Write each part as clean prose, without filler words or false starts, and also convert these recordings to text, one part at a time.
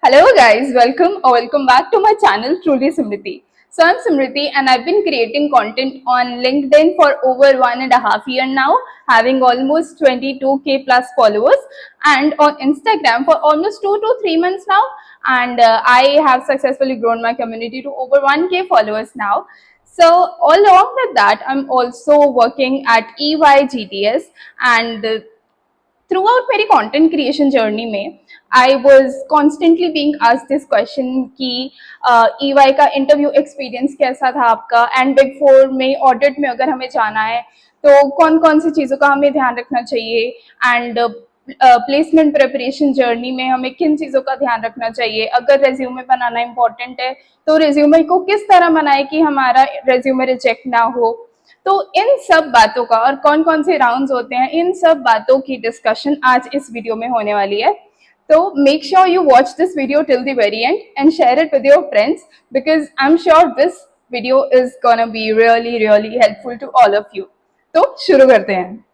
Hello guys, welcome back to my channel Truly Simriti. So I'm Simriti and I've been creating content on LinkedIn for over 1.5 years now, having almost 22k plus followers, and on Instagram for almost 2 to 3 months now. And I have successfully grown my community to over 1k followers now. So along with that, I'm also working at EY and through out मेरी content creation journey में I was constantly being asked this question कि EY का interview experience कैसा था आपका, and big four में audit में अगर हमें जाना है तो कौन कौन सी चीज़ों का हमें ध्यान रखना चाहिए, एंड प्लेसमेंट प्रिपरेशन जर्नी में हमें किन चीज़ों का ध्यान रखना चाहिए, अगर रेज्यूमे बनाना इंपॉर्टेंट है तो रेज्यूमे को किस तरह बनाए कि हमारा रेज्यूमे रिजेक्ट ना हो। तो इन सब बातों का और कौन कौन से राउंड्स होते हैं, इन सब बातों की डिस्कशन आज इस वीडियो में होने वाली है। तो make sure you watch this video till the very end and share it with your friends because I am sure this video is gonna be really really helpful to all of you. तो शुरू करते हैं।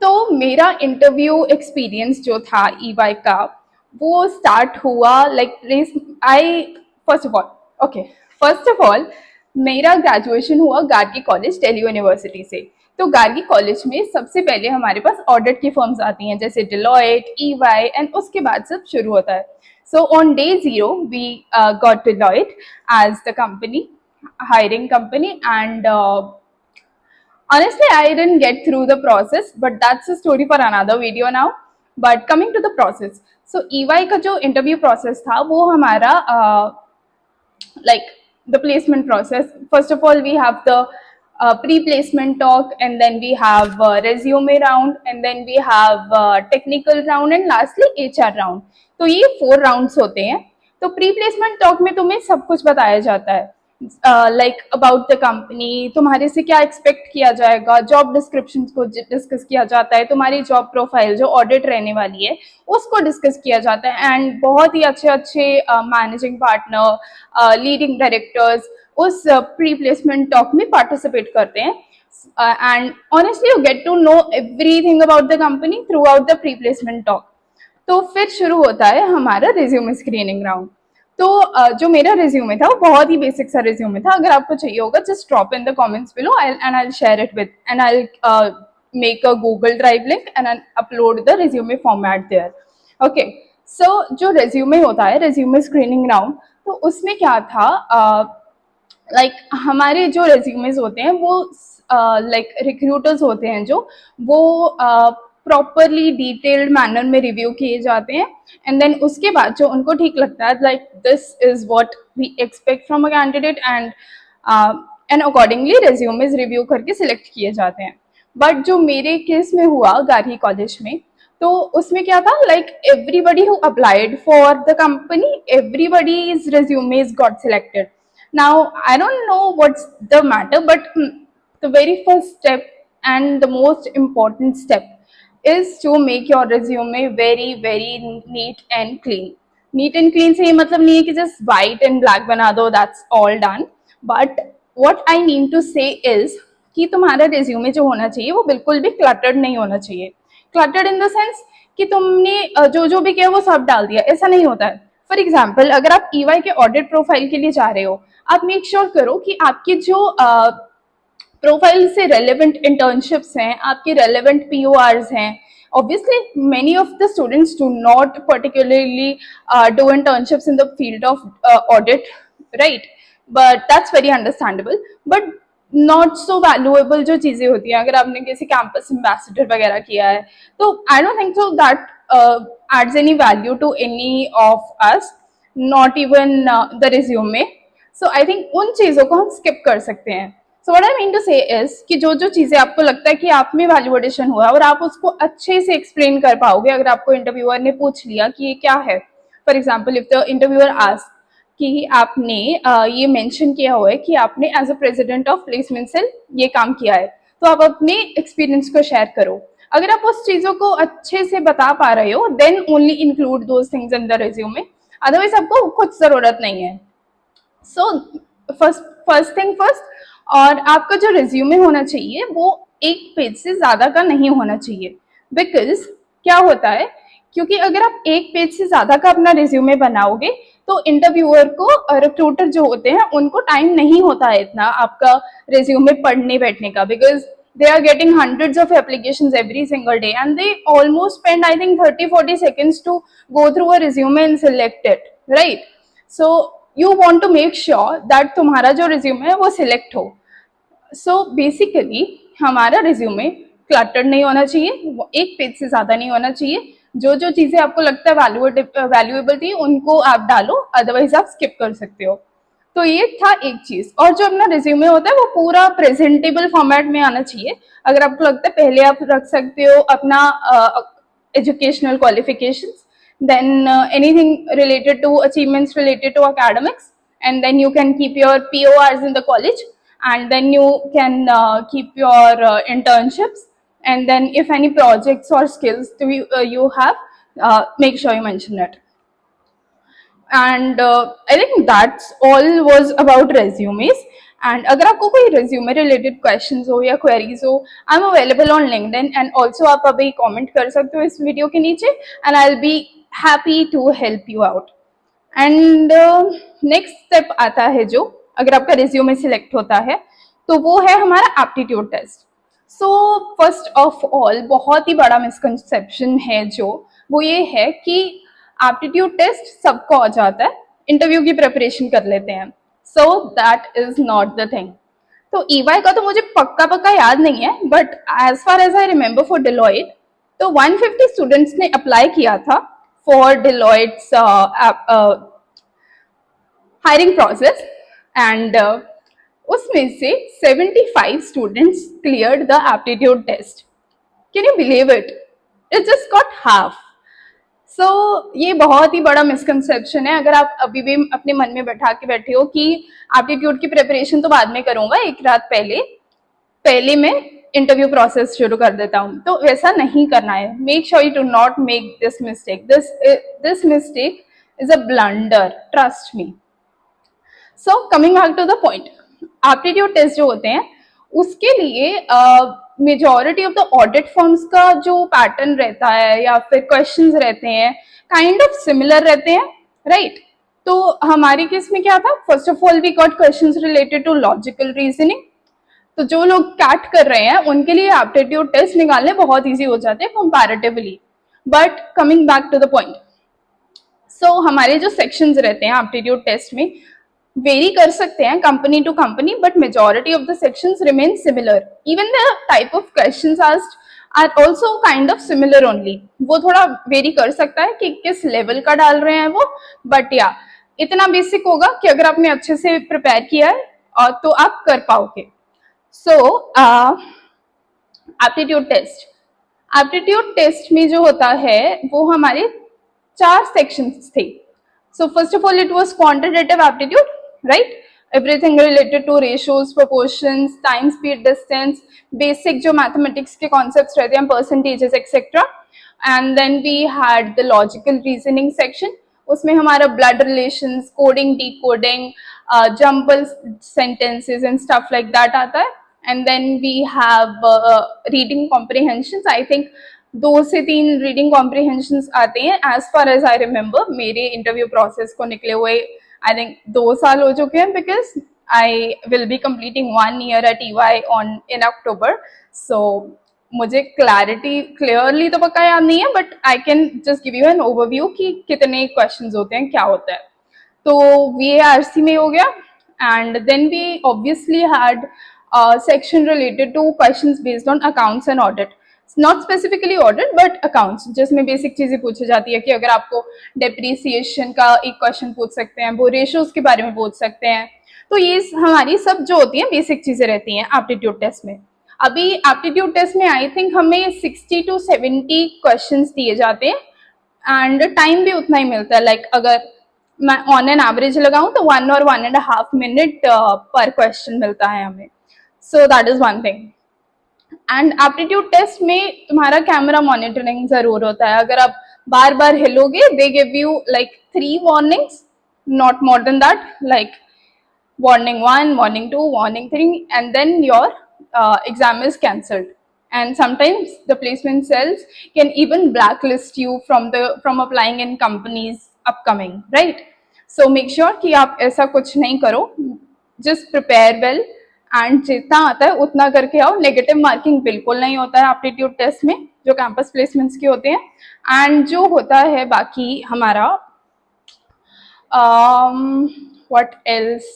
तो मेरा interview experience जो था EY का वो स्टार्ट हुआ फर्स्ट ऑफ ऑल मेरा ग्रेजुएशन हुआ गार्गी कॉलेज दिल्ली यूनिवर्सिटी से। तो गार्गी कॉलेज में सबसे पहले हमारे पास ऑडिट की फर्म्स आती हैं जैसे डिलॉयट, ईवाई, एंड उसके बाद सब शुरू होता है। So on day 0 we got Deloitte as the company, hiring company, and honestly I didn't get through the process, but that's a story for another video now. But coming to the process, so EY का जो interview process था वो हमारा like the placement process. First of all, we have the pre-placement talk, and then we have resume round, and then we have technical round, and lastly HR round. तो ये 4 rounds होते हैं। तो pre-placement talk में तुम्हें सब कुछ बताया जाता है, लाइक अबाउट द कंपनी, तुम्हारे से क्या एक्सपेक्ट किया जाएगा, जॉब डिस्क्रिप्शन को डिस्कस किया जाता है, तुम्हारी जॉब प्रोफाइल जो ऑडिट रहने वाली है उसको डिस्कस किया जाता है, एंड बहुत ही अच्छे अच्छे मैनेजिंग पार्टनर, लीडिंग डायरेक्टर्स उस प्री प्लेसमेंट टॉक में पार्टिसिपेट करते हैं, and honestly you get to know everything about the company throughout the pre placement talk. तो फिर शुरू होता है हमारा रिज्यूमे स्क्रीनिंग राउंड। तो जो मेरा रिज्यूमे था वो बहुत ही बेसिक सा रिज्यूमे था। अगर आपको चाहिए होगा just drop in the comments below and I will share it with, and I will make a Google drive link and upload the resume format there. Okay, so जो रिज्यूमे होता है resume screening round, तो उसमें क्या था, हमारे जो resumes होते हैं वो रिक्रूटर्स होते हैं जो वो प्रॉपरली डिटेल्ड मैनर में रिव्यू किए जाते हैं, एंड देन उसके बाद जो उनको ठीक लगता है like this is what we expect from a candidate, and accordingly resumes review करके सिलेक्ट किए जाते हैं। बट जो मेरे केस में हुआ गार्गी कॉलेज में, तो उसमें क्या था, like everybody who applied for the company, everybody's resumes got selected. Now I don't know what's the matter, but the very first step and the most important step is to make your resume very very neat and clean. Neat and clean से ये मतलब नहीं है कि just white and black बना दो, that's all done. But what I mean to say is कि तुम्हारा resume जो होना चाहिए वो बिल्कुल भी cluttered नहीं होना चाहिए। Cluttered in the sense कि तुमने जो जो भी किया वो सब डाल दिया, ऐसा नहीं होता है। फॉर एग्जाम्पल अगर आप EY के ऑडिट प्रोफाइल के लिए जा रहे हो, आप मेक श्योर करो कि आपकी जो प्रोफाइल से रेलेवेंट इंटर्नशिप्स हैं, आपके रेलेवेंट PORs हैं। Obviously, many of the students do not particularly do internships in the field of audit, right? But that's very understandable. But not so valuable जो चीज़ें होती हैं, अगर आपने किसी कैंपस एम्बेसडर वगैरह किया है तो I don't think so that adds any value to any of us, not even the resume. So I think उन चीज़ों को हम स्किप कर सकते हैं। So what I mean to say is कि जो जो चीज़ें आपको लगता है कि आप में वैल्यू एडिशन हुआ और आप उसको अच्छे से एक्सप्लेन कर पाओगे अगर आपको इंटरव्यूअर ने पूछ लिया कि ये क्या है। For example if the interviewer ask कि आपने ये मेंशन किया हुआ है कि आपने as a president of placement cell ये काम किया है, तो आप अपने एक्सपीरियंस को शेयर करो। अगर आप उस चीज़ों को अच्छे से बता पा रहे हो then only include those things in the resume, otherwise आपको कुछ ज़रूरत नहीं है। सो फर्स्ट थिंग फर्स्ट, और आपका जो रिज्यूमे होना चाहिए वो 1 पेज से ज़्यादा का नहीं होना चाहिए। बिकॉज क्या होता है क्योंकि अगर आप एक पेज से ज्यादा का अपना रिज्यूमे बनाओगे तो इंटरव्यूअर को, रिक्रूटर जो होते हैं उनको टाइम नहीं होता है इतना आपका रिज्यूमे पढ़ने बैठने का, because they are getting hundreds of applications every single day and they almost spend I think 30-40 seconds to go through a resume and select it, right? So you want to make sure that तुम्हारा जो resume है वो select हो. So basically हमारा resume cluttered नहीं होना चाहिए, एक पेज से ज्यादा नहीं होना चाहिए, जो जो चीजें आपको लगता है वैल्यूएबल थी उनको आप डालो, अदरवाइज आप स्किप कर सकते हो. तो ये था एक चीज. और जो अपना रिज्यूमे होता है वो पूरा प्रेजेंटेबल फॉर्मेट में आना चाहिए. अगर आपको लगता है पहले आप रख सकते हो अपना educational qualifications, then anything related to achievements related to academics, and then you can keep your PORs in the college, and then you can keep your internships, and then if any projects or skills you have, make sure you mention it. And I think that's all was about resumes. And अगर आपको कोई resume related questions हो या queries हो, I'm available on LinkedIn, and also आप अभी comment कर सकते हो इस वीडियो के नीचे, and I'll be happy to help you out. And next step आता है जो, अगर आपका resume select होता है तो वो है हमारा aptitude test. So first of all बहुत ही बड़ा misconception है जो, वो ये है कि एप्टीट्यूड टेस्ट सबको आ जाता है, इंटरव्यू की प्रिपरेशन कर लेते हैं. So that is not the thing. तो ईवाई का तो मुझे पक्का पक्का याद नहीं है, but as far as I remember for Deloitte तो 150 स्टूडेंट्स ने अप्लाई किया था for Deloitte's hiring process, and उसमें से 75 students cleared the aptitude test. Can you believe it? It just got half. So ये बहुत ही बड़ा मिसकंसेप्शन है. अगर आप अभी भी अपने मन में बैठा के बैठे हो कि एप्टीट्यूड की प्रिपरेशन तो बाद में करूंगा, एक रात पहले मैं इंटरव्यू प्रोसेस शुरू कर देता हूँ, तो वैसा नहीं करना है. Make sure you do not make this mistake. This mistake is a blunder, trust me. So coming back to the point, aptitude test जो होते हैं उसके लिए majority of the audit forms का जो पैटर्न रहता है या फिर क्वेश्चंस रहते हैं काइंड ऑफ सिमिलर रहते हैं, राइट? तो हमारे केस में क्या था, first of all we got questions related to logical reasoning. तो जो लोग कैट कर रहे हैं उनके लिए एप्टीट्यूड टेस्ट निकालने बहुत ईजी हो जाते हैं comparatively. But coming back to the point, so हमारे जो सेक्शंस रहते हैं एप्टीट्यूड टेस्ट में वेरी कर सकते हैं company to company, but majority of the sections remain similar. Even the type of questions asked are also kind of similar only. वो थोड़ा वेरी कर सकता है कि किस लेवल का डाल रहे हैं वो, बट या इतना बेसिक होगा कि अगर आपने अच्छे से प्रिपेयर किया है और तो आप कर पाओगे. सो एप्टीट्यूड टेस्ट में जो होता है वो हमारे 4 सेक्शंस थे. So first of all it was quantitative aptitude, right? Everything related to ratios, proportions, time, speed, distance, basic जो mathematics के concepts रहते हैं, percentages, etc. And then we had the logical reasoning section. उसमें हमारा blood relations, coding, decoding, jumble sentences and stuff like that आता है. And then we have reading comprehensions. I think 2 से 3 reading comprehensions आते हैं. As far as I remember मेरे interview process को निकले हुए आई थिंक 2 साल हो चुके हैं, because I will be completing 1 year at EY in October. So मुझे क्लियरली तो पक्का याद नहीं है, but I can just give you an overview कि कितने क्वेश्चंस होते हैं, क्या होता है. तो VARC में हो गया. And then we obviously had section related to questions based on accounts and audit. Not specifically audit but accounts, जिसमें बेसिक चीजें पूछी जाती है कि अगर आपको डेप्रीसिएशन का एक क्वेश्चन पूछ सकते हैं, वो रेशियोज के बारे में पूछ सकते हैं. तो ये हमारी सब जो होती हैं बेसिक चीजें रहती हैं एप्टीट्यूड टेस्ट में. अभी एप्टीट्यूड टेस्ट में आई थिंक हमें 60 to 70 क्वेश्चंस दिए जाते हैं, एंड टाइम भी उतना ही मिलता है. लाइक अगर मैं ऑन एन एवरेज लगाऊं तो 1 or 1.5 minute पर क्वेश्चन मिलता है हमें. So that is one thing. And aptitude test में तुम्हारा कैमरा मॉनिटरिंग जरूर होता है. अगर आप बार बार हिलोगे they give you like 3 warnings, not more than that, like warning 1, warning 2, warning 3, and then your exam is cancelled. and sometimes the placement cells can even blacklist you from applying in companies upcoming, right? So make sure कि आप ऐसा कुछ नहीं करो, just prepare well and जितना आता है उतना करके आओ. नेगेटिव मार्किंग बिल्कुल नहीं होता है एप्टीट्यूड टेस्ट में जो कैंपस प्लेसमेंट्स के होते हैं. एंड जो होता है बाकी हमारा what else,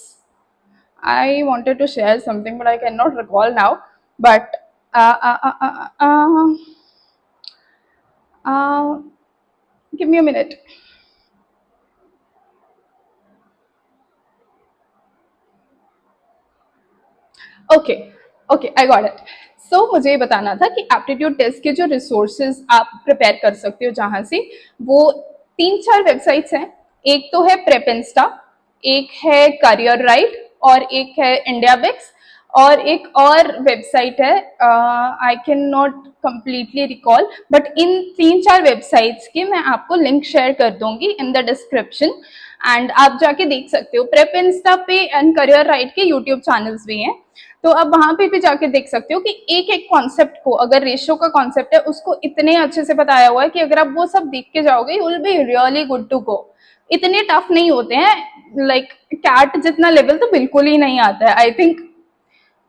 I wanted to share something but I cannot recall now, but give me a minute. Okay okay, I got it. So मुझे ये बताना था कि एप्टीट्यूड टेस्ट के जो रिसोर्सेज आप प्रिपेयर कर सकते हो जहाँ से, वो 3-4 वेबसाइट्स हैं. एक तो है प्रेपेंस्टा, एक है करियर राइट, और एक है इंडिया बिक्स, और एक और वेबसाइट है, I can not completely recall, but in 3-4 websites के मैं आपको लिंक शेयर कर दूंगी इन द डिस्क्रिप्शन, एंड आप जाके देख सकते हो. प्रेपेंस्टा पे एंड करियर राइट के यूट्यूब चैनल्स भी हैं, तो आप वहां पे भी जाके देख सकते हो कि एक एक कॉन्सेप्ट को, अगर रेशियो का कॉन्सेप्ट है उसको इतने अच्छे से बताया हुआ है कि अगर आप वो सब देख के जाओगे you will be really good to go. इतने टफ नहीं होते हैं, लाइक कैट जितना लेवल तो बिल्कुल ही नहीं आता है. आई थिंक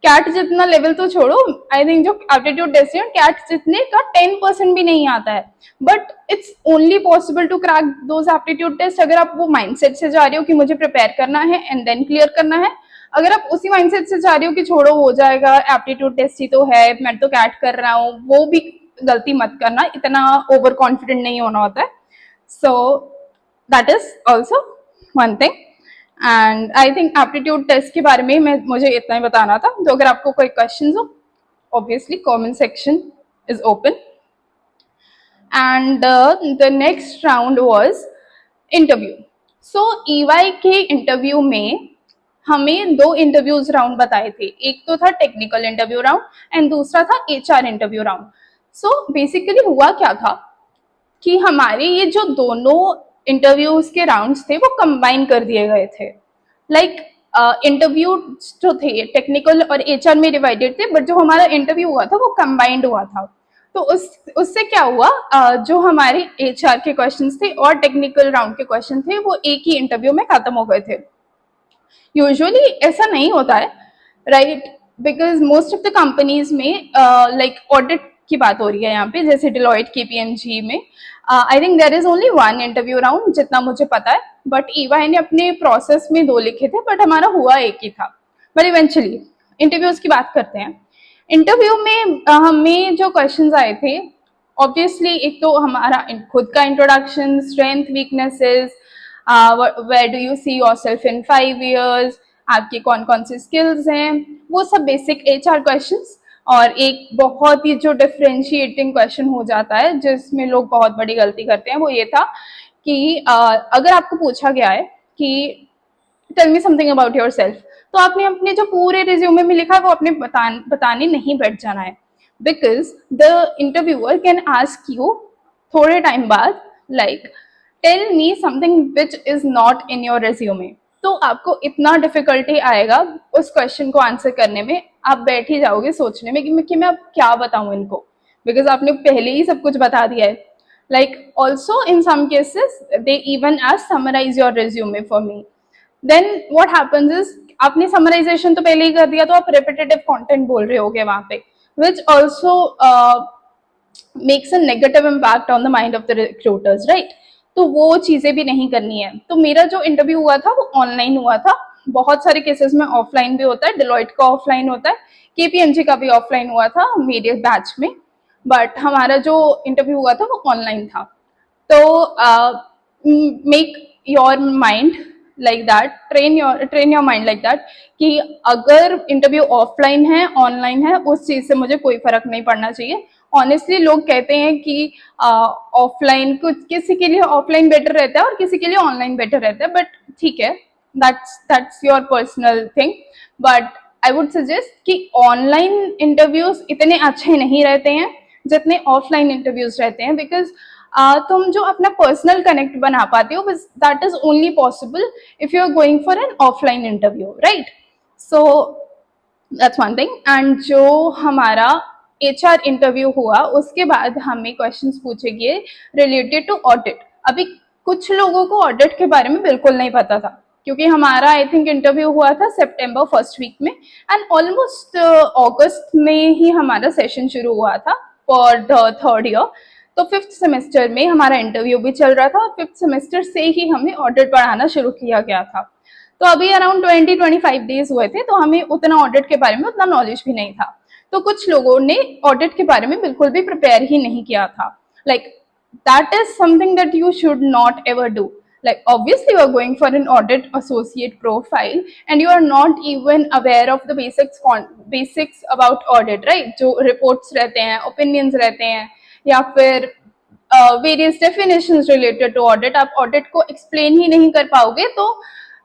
कैट जितना लेवल तो छोड़ो, आई थिंक जो एप्टीट्यूड टेस्ट है कैट जितने का 10% भी नहीं आता है. But it's only possible to crack those aptitude test अगर आप वो माइंडसेट से जा रहे हो कि मुझे प्रिपेयर करना है एंड देन क्लियर करना है. अगर आप उसी माइंडसेट से जा रहे हो कि छोड़ो हो जाएगा, एप्टीट्यूड टेस्ट ही तो है, मैं तो कैट कर रहा हूँ, वो भी गलती मत करना, इतना ओवर कॉन्फिडेंट नहीं होना होता है. So that is also one thing. And I think aptitude test के बारे में मुझे इतना ही बताना था. तो अगर आपको कोई क्वेश्चन हो, obviously comment section is open. And the next round was interview. So EY के इंटरव्यू में हमें 2 इंटरव्यूज राउंड बताए थे. एक तो था टेक्निकल इंटरव्यू राउंड एंड दूसरा था HR interview round. So basically हुआ क्या था कि हमारे ये जो दोनों इंटरव्यूज के राउंड्स थे वो कंबाइन कर दिए गए थे. लाइक इंटरव्यू जो थे टेक्निकल और एचआर में डिवाइडेड थे, बट जो हमारा इंटरव्यू हुआ था वो कंबाइंड हुआ था. तो उससे क्या हुआ, जो हमारे एचआर के क्वेश्चंस थे और टेक्निकल राउंड के क्वेश्चन थे वो एक ही इंटरव्यू में खत्म हो गए थे. यूजुअली ऐसा नहीं होता है, right? Because most of the companies में लाइक ऑडिट की बात हो रही है यहाँ पे, जैसे डिलॉयट, केपीएमजी में I think there is only 1 interview round जितना मुझे पता है. बट ईवाई ने अपने प्रोसेस में 2 लिखे थे, बट हमारा हुआ एक ही था. बट इवेंचुअली इंटरव्यूज की बात करते हैं. इंटरव्यू में हमें जो क्वेश्चंस आए थे, ऑब्वियसली एक तो हमारा खुद का introduction, strength, weaknesses, where do you see yourself in 5 years, आपके कौन कौन से स्किल्स हैं, वो सब बेसिक एचआर क्वेश्चंस. और एक बहुत ही जो डिफरेंशिएटिंग क्वेश्चन हो जाता है जिसमें लोग बहुत बड़ी गलती करते हैं, वो ये था कि अगर आपको पूछा गया है कि tell me something about yourself, तो आपने अपने जो पूरे रिज्यूमे में लिखा है वो अपने बताने नहीं बैठ जाना है. Because the interviewer can ask you थोड़े टाइम बाद, like tell me something which is not in your resume. तो आपको इतना डिफिकल्टी आएगा उस क्वेश्चन को आंसर करने में, आप बैठ ही जाओगे सोचने में कि मैं अब क्या बताऊं इनको, बिकॉज आपने पहले ही सब कुछ बता दिया है. Like also in some cases they even ask summarise your resume for me. Then what happens is, आपने समराइजेशन तो पहले ही कर दिया, तो आप रिपीटेटिव कंटेंट बोल रहे होगे वहां पे, which also makes a negative impact on the mind of the recruiters, right? तो वो चीजें भी नहीं करनी है. तो मेरा जो इंटरव्यू हुआ था वो ऑनलाइन हुआ था. बहुत सारे केसेस में ऑफलाइन भी होता है, डिलॉयट का ऑफलाइन होता है, केपीएमजी का भी ऑफलाइन हुआ था मेरे बैच में, बट हमारा जो इंटरव्यू हुआ था वो ऑनलाइन था. तो make your mind like that, train your mind like that कि अगर इंटरव्यू ऑफलाइन है ऑनलाइन है, उस चीज से मुझे कोई फर्क नहीं पड़ना चाहिए. ऑनेस्टली लोग कहते हैं कि ऑफलाइन, कुछ किसी के लिए ऑफलाइन बेटर रहता है और किसी के लिए ऑनलाइन बेटर रहता है, बट ठीक है, that's your personal thing. But I would suggest कि ऑनलाइन इंटरव्यूज इतने अच्छे नहीं रहते हैं जितने ऑफलाइन इंटरव्यूज रहते हैं, बिकॉज तुम जो अपना पर्सनल कनेक्ट बना पाते हो that is only possible if you are going for an offline interview, right? So that's one thing. And जो हमारा HR इंटरव्यू हुआ उसके बाद हमें क्वेश्चंस पूछे गए रिलेटेड टू ऑडिट। अभी कुछ लोगों को ऑडिट के बारे में बिल्कुल नहीं पता था, क्योंकि हमारा आई थिंक इंटरव्यू हुआ था सितंबर फर्स्ट वीक में, एंड ऑलमोस्ट अगस्त में ही हमारा सेशन शुरू हुआ था फॉर द थर्ड ईयर। तो फिफ्थ सेमेस्टर में हमारा इंटरव्यू भी चल रहा था और फिफ्थ सेमेस्टर से ही हमें ऑडिट पढ़ाना शुरू किया गया था। तो अभी अराउंड 20-25 डेज हुए थे, तो हमें उतना ऑडिट के बारे में उतना नॉलेज भी नहीं था। तो कुछ लोगों ने ऑडिट के बारे में बिल्कुल भी प्रिपेयर ही नहीं किया था। Like that is something that you should not ever do. Like obviously you are going for an audit associate profile and you are not even aware of the basics about audit, right? जो reports रहते हैं, opinions रहते हैं, या फिर various definitions related to audit, आप audit को explain ही नहीं कर पाओगे तो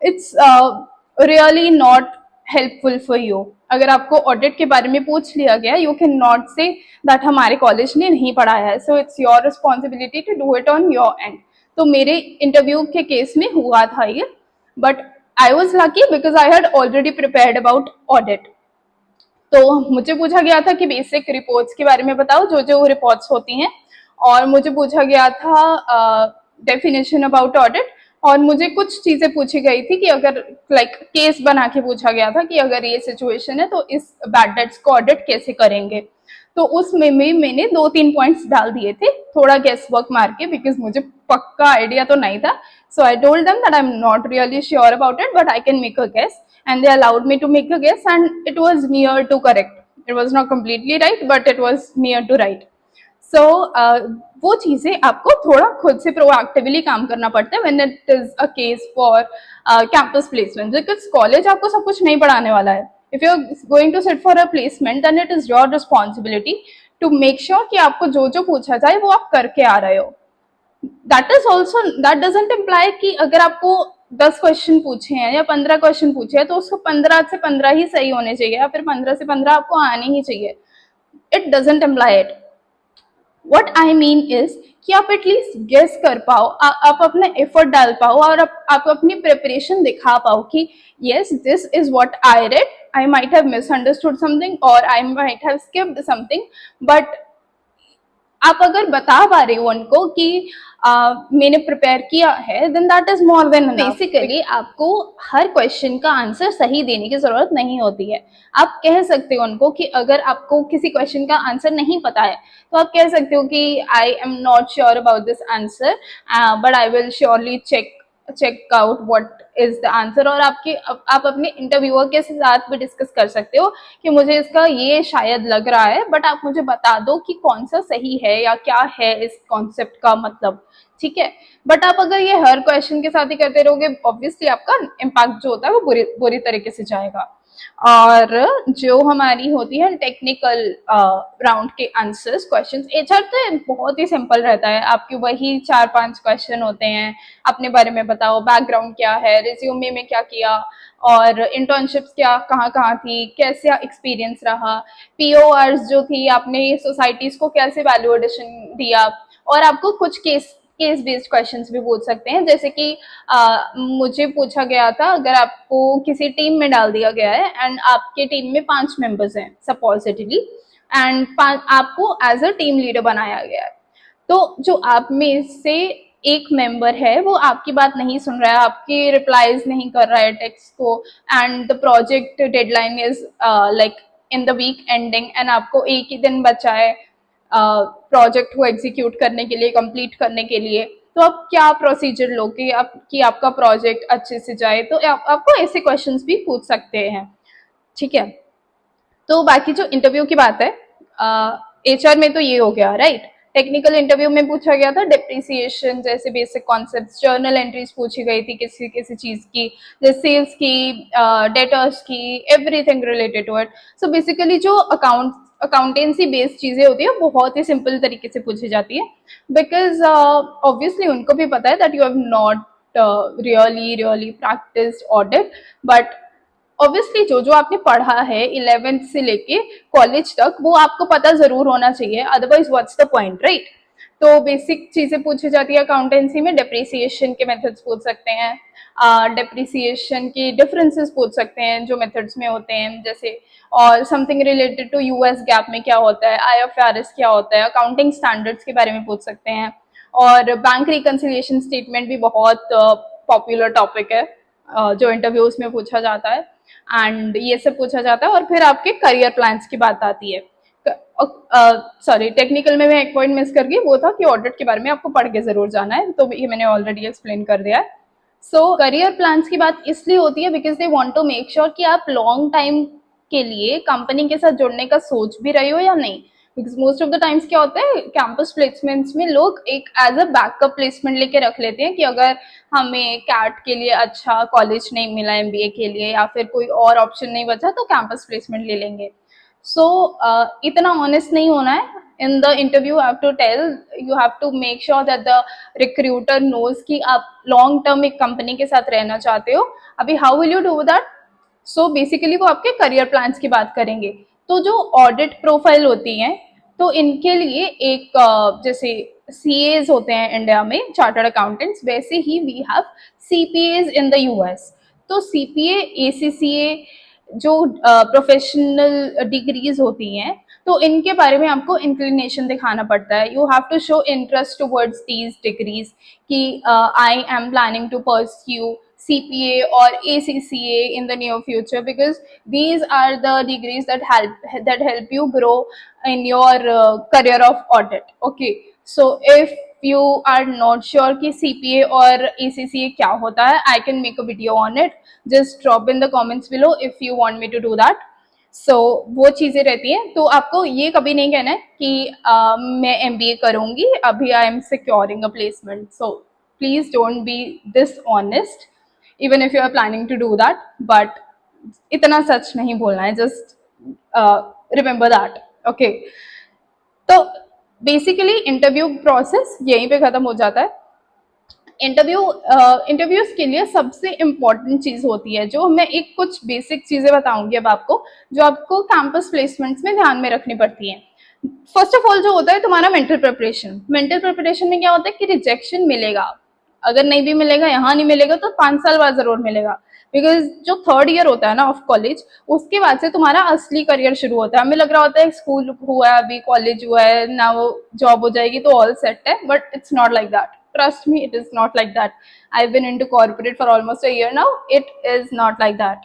it's really not helpful for you. अगर आपको ऑडिट के बारे में पूछ लिया गया, you can not say that हमारे कॉलेज ने नहीं पढ़ाया है, so it's your responsibility to do it on your end. तो मेरे इंटरव्यू के केस में हुआ था ये, but I was lucky because I had already prepared about audit. तो मुझे पूछा गया था कि बेसिक रिपोर्ट्स के बारे में बताओ, जो जो रिपोर्ट्स होती हैं, और मुझे पूछा गया था डेफिनेशन अबाउट ऑडिट, और मुझे कुछ चीजें पूछी गई थी कि अगर लाइक केस बना के पूछा गया था कि अगर ये सिचुएशन है तो इस बैड डेट्स को ऑडिट कैसे करेंगे। तो उसमें भी मैंने 2-3 पॉइंट्स डाल दिए थे थोड़ा गेस वर्क मार के, बिकॉज मुझे पक्का आइडिया तो नहीं था। So I told them that I am not really sure about it but I can make a guess, and they allowed me to make a guess and it was near to correct. It was not completely right but it was near to right. So वो चीजें आपको थोड़ा खुद से proactively काम करना पड़ता है when it is a case for campus placement, because college आपको सब कुछ नहीं पढ़ाने वाला है। If you are going to sit for a placement then it is your responsibility to make sure कि आपको जो जो पूछा जाए वो आप करके आ रहे हो। that doesn't imply कि अगर आपको 10 क्वेश्चन पूछे हैं या 15 क्वेश्चन पूछे हैं तो उसको 15 से 15 ही सही होने चाहिए या फिर 15 से 15 आपको आने ही चाहिए। It doesn't imply it. What I mean is कि आप एटलीस्ट गेस कर पाओ, आप अपना एफर्ट डाल पाओ और आप अपनी प्रिपरेशन दिखा पाओ कि yes this is what I read, I might have misunderstood something or I might have skipped something, but आप अगर बता पा रहे हो उनको कि मैंने प्रिपेयर किया है, then that is more than enough. Basically आपको हर क्वेश्चन का आंसर सही देने की जरूरत नहीं होती है। आप कह सकते हो उनको कि अगर आपको किसी क्वेश्चन का आंसर नहीं पता है तो आप कह सकते हो कि I am not sure about this answer but I will surely check out what is the answer. और आप अपने इंटरव्यूअर के साथ भी डिस्कस कर सकते हो कि मुझे इसका ये शायद लग रहा है बट आप मुझे बता दो कि कौन सा सही है या क्या है इस कॉन्सेप्ट का मतलब, ठीक है। बट आप अगर ये हर क्वेश्चन के साथ ही करते रहोगे, ऑब्वियसली आपका इम्पैक्ट जो होता है वो बुरी तरीके से जाएगा। और जो हमारी होती है टेक्निकल राउंड के आंसर्स क्वेश्चंस, एचआर तो बहुत ही सिंपल रहता है, आपके वही 4-5 क्वेश्चन होते हैं। अपने बारे में बताओ, बैकग्राउंड क्या है, रिज्यूमे में क्या किया, और इंटर्नशिप्स क्या कहाँ कहाँ थी, कैसे एक्सपीरियंस रहा, पीओआर्स जो थी आपने सोसाइटीज को कैसे वैल्यू एडिशन दिया। और आपको कुछ केस बेस्ड क्वेश्चंस भी पूछ सकते हैं, जैसे कि मुझे पूछा गया था अगर आपको किसी टीम में डाल दिया गया है एंड आपके टीम में 5 मेंबर्स हैं सपोजिटली, एंड आपको एज अ टीम लीडर बनाया गया है, तो जो आप में से एक मेंबर है वो आपकी बात नहीं सुन रहा है, आपकी रिप्लाईज नहीं कर रहा है टेक्स्ट को, and the project deadline is like in the week ending and आपको एक ही दिन बचा है प्रोजेक्ट को एग्जीक्यूट करने के लिए, कंप्लीट करने के लिए, तो आप क्या प्रोसीजर लो कि आपका प्रोजेक्ट अच्छे से जाए। तो आपको ऐसे क्वेश्चंस भी पूछ सकते हैं, ठीक है। तो बाकी जो इंटरव्यू की बात है, एचआर में तो ये हो गया, राइट। टेक्निकल इंटरव्यू में पूछा गया था डिप्रिसिएशन जैसे बेसिक कॉन्सेप्ट्स, जर्नल एंट्रीज पूछी गई थी किसी किसी चीज की, जैसे सेल्स की, डेटर्स की, everything related to it. So basically जो अकाउंटेंसी बेस्ड चीजें होती है बहुत ही सिंपल तरीके से पूछी जाती है, बिकॉज ऑब्वियसली उनको भी पता है that you have not really practised audit, but obviously जो आपने पढ़ा है 11th से लेके कॉलेज तक वो आपको पता जरूर होना चाहिए, otherwise what's the point, right. तो बेसिक चीज़ें पूछी जाती है अकाउंटेंसी में, डेप्रिसिएशन के मेथड्स पूछ सकते हैं, डेप्रिसिएशन की डिफरेंसेस पूछ सकते हैं जो मेथड्स में होते हैं, जैसे और something related to US GAAP में क्या होता है, आईएफआरएस क्या होता है, अकाउंटिंग स्टैंडर्ड्स के बारे में पूछ सकते हैं। और बैंक रिकंसिलिएशन स्टेटमेंट भी बहुत पॉपुलर टॉपिक है जो इंटरव्यूज में पूछा जाता है, एंड ये सब पूछा जाता है। और फिर आपके करियर प्लान्स की बात आती है। सॉरी, टेक्निकल में मैं एक पॉइंट मिस कर गई, वो था कि ऑडिट के बारे में आपको पढ़ के जरूर जाना है, तो ये मैंने ऑलरेडी एक्सप्लेन कर दिया है। सो करियर प्लान्स की बात इसलिए होती है because they want to make sure कि आप लॉन्ग टाइम के लिए कंपनी के साथ जुड़ने का सोच भी रहे हो या नहीं। Because most of the times क्या होता है, कैंपस प्लेसमेंट्स में लोग एक एज अ बैकअप प्लेसमेंट लेके रख लेते हैं कि अगर हमें कैट के लिए अच्छा कॉलेज नहीं मिला एमबीए के लिए, या फिर कोई और ऑप्शन नहीं बचा, तो कैंपस प्लेसमेंट ले लेंगे। सो इतना ऑनेस्ट नहीं होना है in the interview. You have to make sure that the recruiter knows कि आप long term एक कंपनी के साथ रहना चाहते हो। अभी how will you do that? So basically वो आपके करियर प्लान्स की बात करेंगे। तो जो ऑडिट प्रोफाइल होती हैं, तो इनके लिए एक जैसे CAs होते हैं इंडिया में, चार्टर्ड अकाउंटेंट्स, वैसे ही we have CPAs in the US. तो CPA, ACCA जो प्रोफेशनल डिग्रीज होती हैं, तो इनके बारे में आपको इंक्लिनेशन दिखाना पड़ता है। You have to show interest towards these degrees कि I am planning to pursue CPA or ACCA in the near future, because these are the degrees that help you grow in your career of audit. Okay, so if you are not sure कि CPA और ACCA क्या होता है, I can make a video on it. Just drop in the comments below if you want me to do that. So वो चीज़ें रहती हैं। तो आपको ये कभी नहीं कहना है कि मैं MBA करूँगी, अभी I am securing a placement. So please don't be this honest even if you are planning to do that, but इतना सच नहीं बोलना है, just remember that. Okay, तो बेसिकली इंटरव्यू प्रोसेस यहीं पे खत्म हो जाता है। इंटरव्यूज के लिए सबसे इम्पॉर्टेंट चीज होती है, जो मैं एक कुछ बेसिक चीजें बताऊंगी अब आपको, जो आपको कैंपस प्लेसमेंट्स में ध्यान में रखनी पड़ती है। फर्स्ट ऑफ ऑल जो होता है तुम्हारा मेंटल प्रिपरेशन। मेंटल प्रिपरेशन में क्या होता है कि रिजेक्शन मिलेगा, अगर नहीं भी मिलेगा, यहाँ नहीं मिलेगा तो 5 साल बाद जरूर मिलेगा। बिकॉज जो थर्ड ईयर होता है ना ऑफ कॉलेज, उसके बाद से तुम्हारा असली करियर शुरू होता है। हमें लग रहा होता है स्कूल हुआ है, अभी कॉलेज हुआ है ना, वो जॉब हो जाएगी तो ऑल सेट है, but it's not like that. Trust me, it is not like that. I've been into corporate for almost a year now. It is not like that.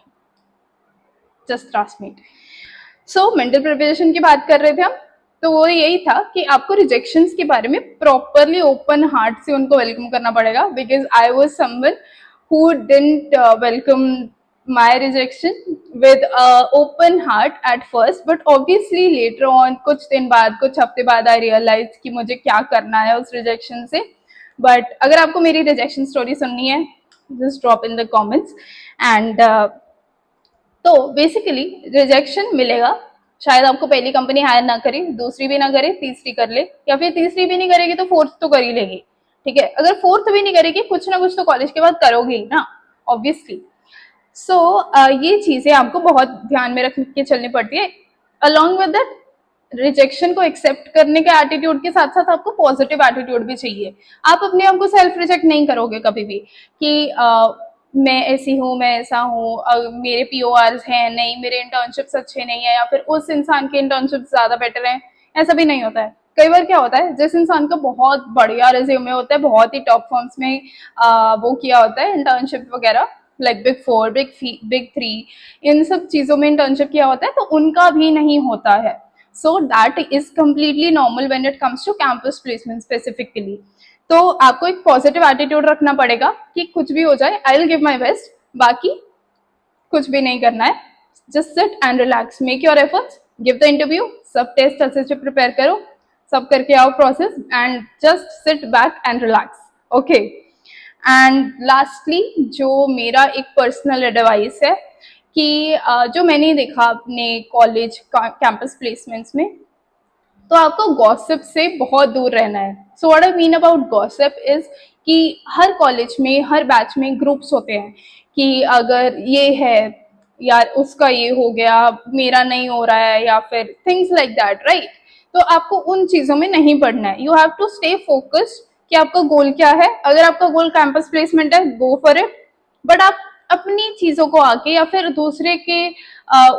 Just trust me. So mental preparation की बात कर रहे थे हम, तो वो यही था कि आपको रिजेक्शंस के बारे में प्रॉपरली ओपन हार्ट से उनको वेलकम करना पड़ेगा। Because I was someone who didn't welcome my rejection with open heart at first, but obviously later on, कुछ दिन बाद, कुछ हफ्ते बाद, I realized कि मुझे क्या करना है उस रिजेक्शन से। बट अगर आपको मेरी रिजेक्शन स्टोरी सुननी है, just drop in the comments. And तो बेसिकली रिजेक्शन मिलेगा, शायद आपको पहली कंपनी हायर ना करे, दूसरी भी ना करे, तीसरी कर ले, या फिर तीसरी भी नहीं करेगी तो फोर्थ तो कर ही लेगी। ठीक है, अगर फोर्थ भी नहीं करेगी, कुछ ना कुछ तो कॉलेज के बाद करोगे ही ना, ऑब्वियसली। सो ये चीजें आपको बहुत ध्यान में रख के चलनी पड़ती है। अलॉन्ग विद दैट, रिजेक्शन को एक्सेप्ट करने के एटीट्यूड के साथ साथ आपको पॉजिटिव एटीट्यूड भी चाहिए। आप अपने आप को सेल्फ रिजेक्ट नहीं करोगे कभी भी कि मैं ऐसी हूँ, मैं ऐसा हूँ, मेरे PORs हैं नहीं, मेरे इंटर्नशिप्स अच्छे नहीं है, या फिर उस इंसान के इंटर्नशिप्स ज्यादा बेटर हैं। ऐसा भी नहीं होता है। कई बार क्या होता है, जिस इंसान का बहुत बढ़िया रिज्यूमे होता है, बहुत ही टॉप फर्म्स में वो किया होता है इंटर्नशिप वगैरह, लाइक Big 4, Big 3, इन सब चीजों में इंटर्नशिप किया होता है, तो उनका भी नहीं होता है। So that is completely normal when it comes to campus placement specifically. तो आपको एक पॉजिटिव एटीट्यूड रखना पड़ेगा कि कुछ भी हो जाए, I will give my best, बाकी कुछ भी नहीं करना है। Just sit and relax, make your efforts, give the interview, सब टेस्ट अच्छे से प्रिपेयर करो, सब करके आओ process, and just sit back and relax. Okay, and lastly जो मेरा एक पर्सनल एडवाइस है कि जो मैंने देखा अपने कॉलेज कैंपस प्लेसमेंट्स में, तो आपको गॉसिप से बहुत दूर रहना है। सो what I mean about gossip is कि हर कॉलेज में, हर बैच में ग्रुप्स होते हैं कि अगर ये है यार, उसका ये हो गया, मेरा नहीं हो रहा है, या फिर थिंग्स लाइक दैट, राइट। तो आपको उन चीज़ों में नहीं पढ़ना है। You have to stay focused कि आपका गोल क्या है। अगर आपका गोल कैंपस प्लेसमेंट है, गो फॉर इट, बट आप अपनी चीज़ों को आके या फिर दूसरे के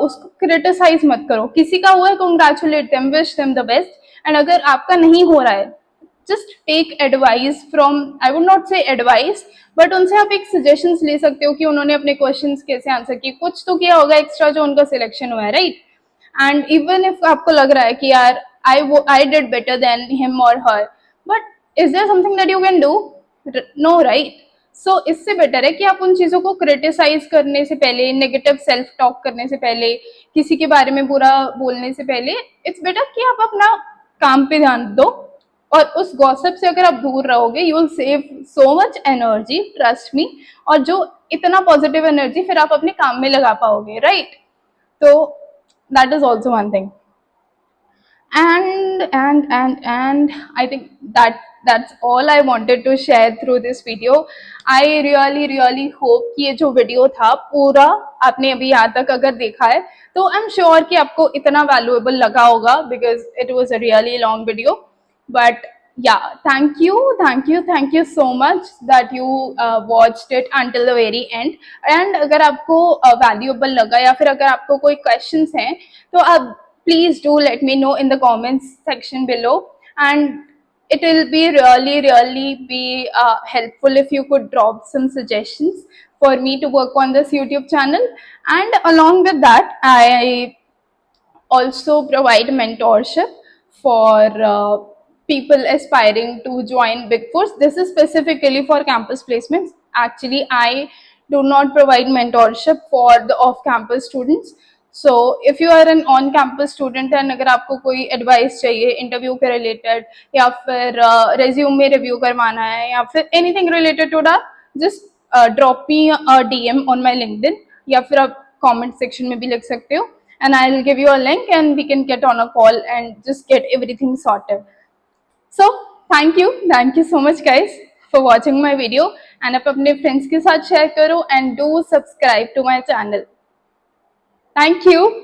उसको क्रिटिसाइज मत करो। किसी का हुआ है, congratulate them, wish them the best, and अगर आपका नहीं हो रहा है, just take advice from, I would not say advice, but उनसे आप एक सजेशंस ले सकते हो कि उन्होंने अपने क्वेश्चंस कैसे आंसर किए, कुछ तो किया होगा एक्स्ट्रा जो उनका सिलेक्शन हुआ है, राइट? एंड इवन इफ आपको लग रहा है कि यार I did better than him और her, but is there something that you can do? No, right? So इससे बेटर है कि आप उन चीज़ों को क्रिटिसाइज करने से पहले, नेगेटिव सेल्फ टॉक करने से पहले, किसी के बारे में बुरा बोलने से पहले, इट्स बेटर कि आप अपना काम पे ध्यान दो, और उस गॉसिप से अगर आप दूर रहोगे, you will save so much energy, trust me, और जो इतना पॉजिटिव एनर्जी फिर आप अपने काम में लगा पाओगे, राइट? तो that is also one thing, and I think that's all I wanted to share through this video. I really hope कि ये जो वीडियो था पूरा आपने अभी यहाँ तक अगर देखा है तो आई एम श्योर कि आपको इतना वैल्यूएबल लगा होगा, because it was a really long video, but yeah, thank you so much that you watched it until the very end. And अगर आपको valuable लगा या फिर अगर आपको कोई questions हैं तो आप please do let me know in the comments section below, and it will be really be helpful if you could drop some suggestions for me to work on this YouTube channel. And along with that, I also provide mentorship for people aspiring to join Big Four. This is specifically for campus placements. Actually, I do not provide mentorship for the off-campus students. So if you are an on-campus student and अगर आपको कोई advice चाहिए interview के related, या फिर resume review करवाना है, या फिर anything related to that, just drop me a DM on my LinkedIn, या फिर आप comment section में भी लिख सकते हो, and I'll give you a link and we can get on a call and just get everything sorted. So thank you so much guys for watching my video, and आप अपने friends के साथ share करो and do subscribe to my channel. Thank you.